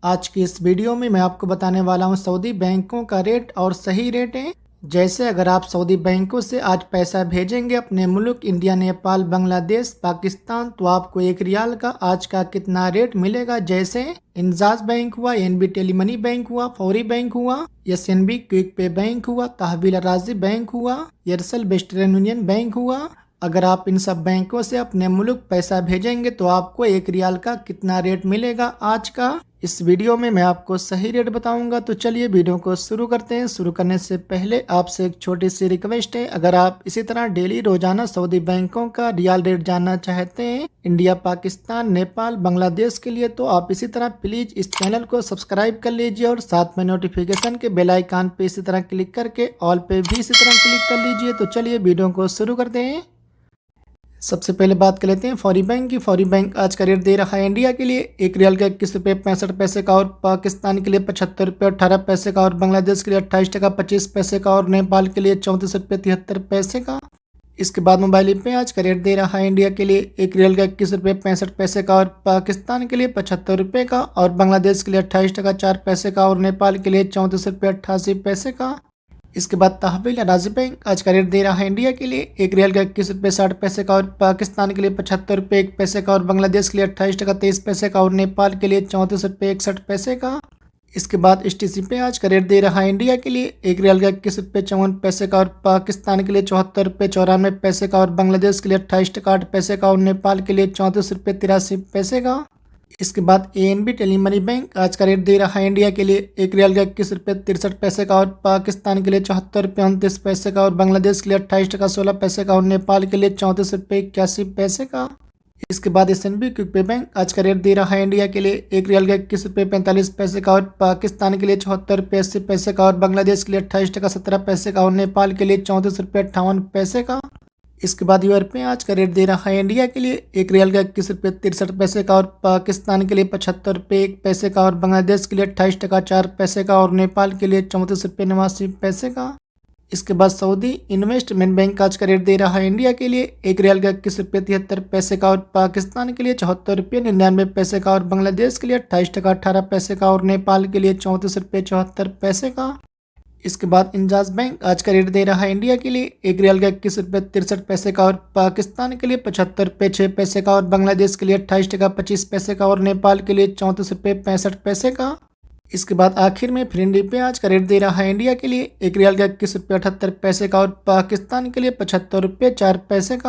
आज की इस वीडियो में मैं आपको बताने वाला हूं सऊदी बैंकों का रेट और सही रेट है। जैसे अगर आप सऊदी बैंकों से आज पैसा भेजेंगे अपने मुल्क इंडिया, नेपाल, बांग्लादेश, पाकिस्तान, तो आपको 1 रियाल का आज का कितना रेट मिलेगा। जैसे इंजाज बैंक हुआ, एनबी टेलीमनी बैंक हुआ, फौरी बैंक हुआ, एसएनबी क्विक पे बैंक हुआ, तहवील राजी बैंक हुआ, एयरसेल वेस्टर्न यूनियन बैंक हुआ। अगर आप इन सब बैंकों से अपने मुल्क पैसा भेजेंगे तो आपको 1 रियाल का कितना रेट मिलेगा आज का। इस वीडियो में मैं आपको सही रेट बताऊंगा। तो चलिए वीडियो को शुरू करते हैं। शुरू करने से पहले आपसे एक छोटी सी रिक्वेस्ट है, अगर आप इसी तरह डेली रोजाना सऊदी बैंकों का रियाल रेट जानना चाहते हैं इंडिया, पाकिस्तान, नेपाल, बांग्लादेश के लिए, तो आप इसी तरह प्लीज इस चैनल को सब्सक्राइब कर लीजिए और साथ में नोटिफिकेशन के बेल आइकन पे इसी तरह क्लिक करके ऑल पे भी इसी तरह क्लिक कर लीजिए। तो चलिए वीडियो को शुरू करते हैं। सबसे पहले बात कर लेते हैं फौरी बैंक की। फौरी बैंक आज का रेट दे रहा है इंडिया के लिए 1 रियाल का 21 रुपये 65 पैसे का, और पाकिस्तान के लिए 75 रुपये 18 पैसे का, और बांग्लादेश के लिए 28 टका 25 पैसे का, और नेपाल के लिए 34 रुपये 73 पैसे का। इसके बाद मोबाइल पे आज का रेट दे रहा है इंडिया के लिए 1 रियाल का 21 रुपये 65 पैसे का, और पाकिस्तान के लिए 75 रुपये का, और बांग्लादेश के लिए 28 टका 4 पैसे का, और नेपाल के लिए 34 रुपये 88 पैसे का। इसके बाद तहवील राजी बैंक आज का रेट दे रहा है इंडिया के लिए 1 रियाल का 21 रुपये 60 पैसे का, और पाकिस्तान के लिए 75 रुपये 1 पैसे का, और बांग्लादेश के लिए 28 टका 23 पैसे का, और नेपाल के लिए 34 रुपये 61 पैसे का। इसके बाद एसटीसी पे आज का रेट दे रहा है इंडिया के लिए 1 रियाल का 21 रुपये 54 पैसे का, और पाकिस्तान के लिए 74 रुपये 94 पैसे का, और बांग्लादेश के लिए 28 टका 8 पैसे का, और नेपाल के लिए 34 रुपये 83 पैसे का। इसके बाद एएनबी टेलीमनी बैंक आज का रेट दे रहा है इंडिया के लिए 1 रियाल का 21 रुपये 63 पैसे का, और पाकिस्तान के लिए 74 रुपये 29 पैसे का, और बांग्लादेश के लिए 28 टका 16 पैसे का, और नेपाल के लिए 34 रुपये 81 पैसे का। इसके बाद एसएनबी क्विक पे बैंक आज का रेट दे रहा है इंडिया के लिए 1 रियाल का 21 रुपये 45 पैसे का, और पाकिस्तान के लिए 74 रुपये 80 पैसे का, और बांग्लादेश के लिए 28 टका 17 पैसे का, और नेपाल के लिए 34 रुपये 58 पैसे का। इसके बाद यूआर पे आज का रेट दे रहा है इंडिया के लिए 1 रियाल का 21 रुपये 63 पैसे का, और पाकिस्तान के लिए 75 रुपये 1 पैसे का, और बांग्लादेश के लिए 28 टका 4 पैसे का, और नेपाल के लिए 34 रुपये 89 पैसे का। इसके बाद सऊदी इन्वेस्टमेंट बैंक आज का रेट दे रहा है इंडिया के लिए 1 रियाल का 21 रुपये 73 पैसे का, और पाकिस्तान के लिए 74 रुपये 99 पैसे का, और बांग्लादेश के लिए 28 टका 18 पैसे का, और नेपाल के लिए 34 रुपये 74 पैसे का। इसके बाद इंजाज बैंक आज का रेट दे रहा है इंडिया के लिए 1 रियाल का 21 रुपये 63 पैसे का, और पाकिस्तान के लिए 75 रुपये 6 पैसे का, और बांग्लादेश के लिए 28 टका 25 पैसे का, और नेपाल के लिए 34 रुपये 65 पैसे का। इसके बाद आखिर में फ्रेंडी पे आज का रेट दे रहा है इंडिया के लिए 1 रियाल का 21 रुपये 78 पैसे का, और पाकिस्तान के लिए 75 रुपये 4 पैसे का।